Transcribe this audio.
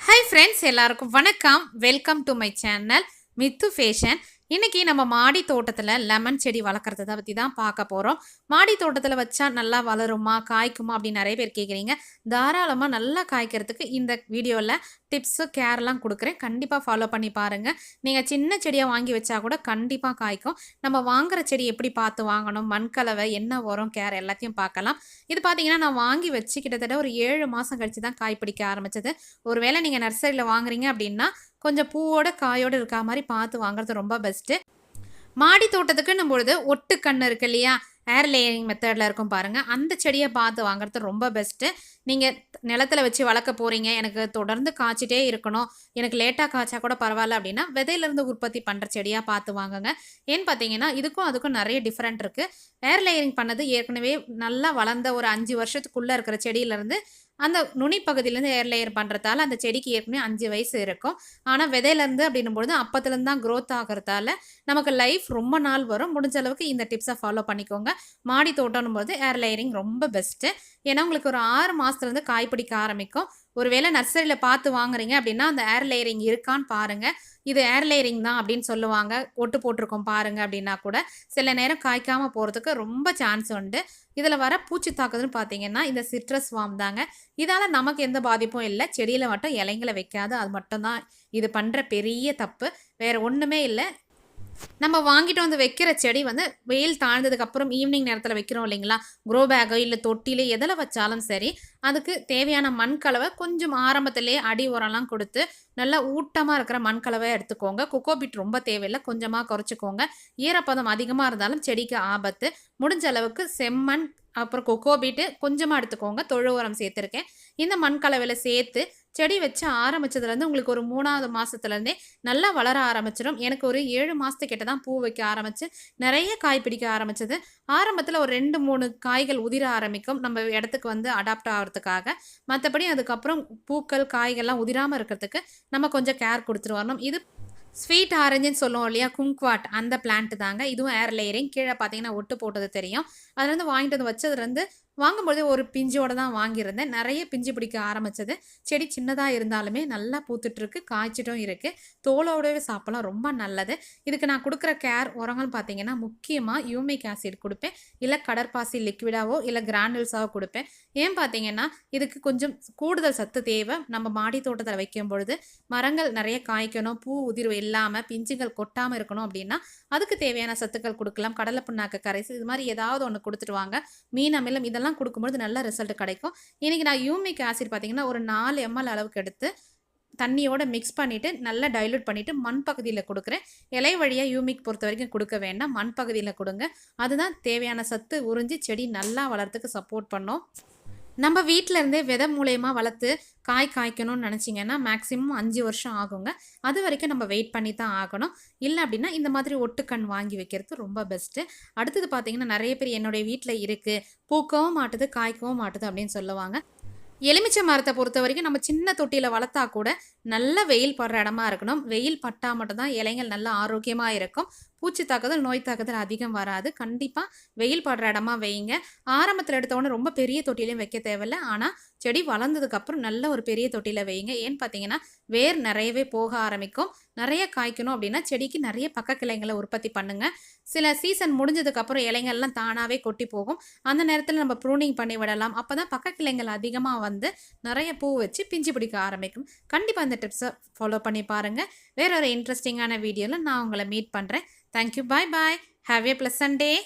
Hi friends, எல்லாருக்கும் வணக்கம். Welcome to my channel Mithu fashion. இன்னைக்கு நம்ம மாடி தோட்டத்தில் லெமன் செடி வளர்க்குறத பற்றி தான் பார்க்க போகிறோம். மாடி தோட்டத்தில் வச்சா நல்லா வளருமா, காய்க்குமா அப்படின்னு நிறைய பேர் கேட்குறீங்க. தாராளமாக நல்லா காய்க்கிறதுக்கு இந்த வீடியோவில் டிப்ஸு கேர்லாம் கொடுக்குறேன். கண்டிப்பாக ஃபாலோ பண்ணி பாருங்கள். நீங்கள் சின்ன செடியாக வாங்கி வச்சா கூட கண்டிப்பாக காய்க்கும். நம்ம வாங்குகிற செடி எப்படி பார்த்து வாங்கணும், மண்கலவை என்ன உரம், கேர் எல்லாத்தையும் பார்க்கலாம். இது பார்த்தீங்கன்னா நான் வாங்கி வச்சு கிட்டத்தட்ட ஒரு 7 மாதம் கழித்து தான் காய் பிடிக்க ஆரம்பிச்சது. ஒருவேளை நீங்கள் நர்சரியில் வாங்குறீங்க அப்படின்னா கொஞ்சம் பூவோட காயோடு இருக்கா மாதிரி பார்த்து வாங்குறது ரொம்ப பெஸ்ட்டு. மாடி தோட்டத்துக்குன்னும் பொழுது ஒட்டு கன்று இருக்கு இல்லையா, ஏர் லேயரிங் மெத்தடில் இருக்கும் பாருங்கள், அந்த செடியை பார்த்து வாங்குறது ரொம்ப பெஸ்ட்டு. நீங்கள் நிலத்தில் வச்சு வளர்க்க போகிறீங்க, எனக்கு தொடர்ந்து காய்ச்சிட்டே இருக்கணும், எனக்கு லேட்டாக காய்ச்சா கூட பரவாயில்ல அப்படின்னா விதையிலேருந்து உற்பத்தி பண்ணுற செடியாக பார்த்து வாங்குங்க. ஏன்னு பார்த்தீங்கன்னா இதுக்கும் அதுக்கும் நிறைய டிஃப்ரெண்ட் இருக்குது. ஏர் லேயரிங் பண்ணது ஏற்கனவே நல்லா வளர்ந்த ஒரு 5 வருஷத்துக்குள்ளே இருக்கிற செடியிலேருந்து அந்த நுனி பகுதியிலேருந்து ஏர் லேயர் பண்ணுறதால அந்த செடிக்கு ஏற்கனவே 5 வயசு இருக்கும். ஆனால் விதையிலேருந்து அப்படின்னும்பொழுது அப்பத்துலேருந்து தான் க்ரோத் ஆகிறதால நமக்கு லைஃப் ரொம்ப நாள் வரும். முடிஞ்ச அளவுக்கு இந்த டிப்ஸை ஃபாலோ பண்ணிக்கோங்க. மாடி தோட்டம்னும் போது ஏர் லேயரிங் ரொம்ப பெஸ்ட்டு. ஏன்னா உங்களுக்கு ஒரு 6 மாதத்துலேருந்து காய் பிடிக்க ஆரம்பிக்கும். ஒருவேளை நர்சரியில் பார்த்து வாங்குறீங்க அப்படின்னா அந்த ஏர் லேயரிங் இருக்கான்னு பாருங்கள். இது ஏர் லேயரிங் தான் அப்படின்னு சொல்லுவாங்க, ஒட்டு போட்டிருக்கோம் பாருங்கள் அப்படின்னா கூட சில நேரம் காய்க்காமல் போகிறதுக்கு ரொம்ப சான்ஸ் உண்டு. இதில் வர பூச்சி தாக்குதல்னு பார்த்தீங்கன்னா இந்த சிட்ரஸ் வார்ம் தாங்க. இதால் நமக்கு எந்த பாதிப்பும் இல்லை. செடியில் மட்டும் இலைங்களை வைக்காது, அது மட்டும்தான் இது பண்ணுற பெரிய தப்பு, வேறு ஒன்றுமே இல்லை. நம்ம வாங்கிட்டு வந்து வைக்கிற செடி வந்து வெயில் தாழ்ந்ததுக்கப்புறம் ஈவினிங் நேரத்தில் வைக்கிறோம் இல்லைங்களா, க்ரோ பேக்கோ இல்லை தொட்டிலே எதில் வச்சாலும் சரி, அதுக்கு தேவையான மண் கலவை கொஞ்சம் ஆரம்பத்திலேயே அடி உரம்லாம் கொடுத்து நல்லா ஊட்டமாக இருக்கிற மண் கலவை எடுத்துக்கோங்க. கொக்கோபிட் ரொம்ப தேவையில்லை, கொஞ்சமாக குறைச்சிக்கோங்க. ஈரப்பதம் அதிகமாக இருந்தாலும் செடிக்கு ஆபத்து. முடிஞ்ச அளவுக்கு செம்மண் அப்புறம் கொக்கோபீட்டு கொஞ்சமாக எடுத்துக்கோங்க. தொழு உரம் சேர்த்துருக்கேன். இந்த மண் கலவையில் சேர்த்து செடி வச்சு ஆரம்பித்ததுலேருந்து உங்களுக்கு ஒரு 3வது மாதத்துலேருந்தே நல்லா வளர ஆரம்பிச்சிடும். எனக்கு ஒரு 7 மாதத்துக்கிட்ட தான் பூ வைக்க ஆரம்பித்து நிறைய காய் பிடிக்க ஆரம்பிச்சது. ஆரம்பத்தில் ஒரு 2, 3 காய்கள் உதிர ஆரம்பிக்கும் நம்ம இடத்துக்கு வந்து அடாப்ட் ஆகிறதுக்காக. மற்றபடி அதுக்கப்புறம் பூக்கள் காய்கள்லாம் உதிராமல் இருக்கிறதுக்கு நம்ம கொஞ்சம் கேர் கொடுத்துட்டு வரணும். இது ஸ்வீட் ஆரஞ்சுன்னு சொல்லுவோம் இல்லையா, கும்க்வாட், அந்த பிளான்ட் தாங்க. இதுவும் ஏர் லேயரிங். கீழே பார்த்தீங்கன்னா ஒட்டு போட்டது தெரியும். அதுலேருந்து வாங்கிட்டு வந்து வச்சதுலேருந்து வாங்கும்போது ஒரு பிஞ்சோடு தான் வாங்கியிருந்தேன். நிறைய பிஞ்சு பிடிக்க ஆரம்பித்தது. செடி சின்னதாக இருந்தாலுமே நல்லா பூத்துட்ருக்கு, காய்ச்சிட்டும் இருக்குது. தோலோடவே சாப்பிடலாம், ரொம்ப நல்லது. இதுக்கு நான் கொடுக்குற கேர் உரங்கள் பார்த்தீங்கன்னா முக்கியமாக யூமிக் ஆசிட் கொடுப்பேன், இல்லை கடற்பாசி லிக்விடாவோ இல்லை கிரானுல்ஸாவோ கொடுப்பேன். ஏன் பார்த்தீங்கன்னா இதுக்கு கொஞ்சம் கூடுதல் சத்து தேவை. நம்ம மாடி தோட்டத்தில் வைக்கும் பொழுது மரங்கள் நிறைய காய்க்கணும், பூ உதிர்வு இல்லாமல் பிஞ்சுகள் கொட்டாமல் இருக்கணும் அப்படின்னா அதுக்கு தேவையான சத்துக்கள் கொடுக்கலாம். கடலை புண்ணாக்கு கரைசி இது மாதிரி ஏதாவது ஒன்று கொடுத்துட்டு வாங்க. மீன் அமிலம் இதெல்லாம் கொடுக்கும்போது நல்ல ரிசல்ட் கிடைக்கும். இன்றைக்கி நான் யூமிக் ஆசிட் பார்த்தீங்கன்னா ஒரு 4 ml அளவுக்கு எடுத்து தண்ணியோட மிக்ஸ் பண்ணிவிட்டு நல்லா டைல்யூட் பண்ணிவிட்டு மண் பகுதியில் கொடுக்குறேன். இலை வழியாக யூமிக் பொறுத்த வரைக்கும் கொடுக்க வேண்டாம், மண் பகுதியில் கொடுங்க. அதுதான் தேவையான சத்து உறிஞ்சி செடி நல்லா வளர்கிறதுக்கு சப்போர்ட் பண்ணும். நம்ம வீட்டிலேருந்தே விதை மூலயமா வளர்த்து காய்க்கணும்னு நினச்சிங்கன்னா மேக்ஸிமம் 5 வருஷம் ஆகுங்க. அது வரைக்கும் நம்ம வெயிட் பண்ணி தான் ஆகணும். இல்லை அப்படின்னா இந்த மாதிரி ஒட்டுக்கண் வாங்கி வைக்கிறது ரொம்ப பெஸ்ட்டு. அடுத்தது பார்த்திங்கன்னா நிறைய பேர் என்னுடைய வீட்டில் இருக்குது, பூக்கவும் மாட்டுது காய்க்கவும் மாட்டுது அப்படின்னு சொல்லுவாங்க. எலுமிச்சை மரத்தை பொறுத்த வரைக்கும் நம்ம சின்ன தொட்டியில் வளர்த்தா கூட நல்ல வெயில் படுற இடமா இருக்கணும். வெயில் பட்டால் மட்டும்தான் இலைகள் நல்லா ஆரோக்கியமாக இருக்கும். பூச்சி தாக்குதல், நோய் தாக்குதல் அதிகம் வராது. கண்டிப்பாக வெயில் படுற இடமா வைங்க. ஆரம்பத்தில் எடுத்தவொடனே ரொம்ப பெரிய தொட்டிலையும் வைக்க தேவையில்லை. ஆனால் செடி வளர்ந்ததுக்கப்புறம் நல்ல ஒரு பெரிய தொட்டியில் வைங்க. ஏன்னு பார்த்தீங்கன்னா வேர் நிறையவே போக ஆரம்பிக்கும். நிறைய காய்க்கணும் அப்படின்னா செடிக்கு நிறைய பக்க கிளைங்களை உற்பத்தி பண்ணுங்கள். சில சீசன் முடிஞ்சதுக்கப்புறம் இலைங்கள்லாம் தானாகவே கொட்டி போகும். அந்த நேரத்தில் நம்ம ப்ரூனிங் பண்ணி விடலாம். அப்போ தான் பக்க கிளைங்கள் அதிகமாக வந்து நிறைய பூ வச்சு பிஞ்சு பிடிக்க ஆரம்பிக்கும். கண்டிப்பாக இந்த டிப்ஸை ஃபாலோ பண்ணி பாருங்கள். வேற ஒரு இன்ட்ரெஸ்டிங்கான வீடியோவில் நான் உங்களை மீட் பண்ணுறேன். Thank you. Bye bye. Have a pleasant day.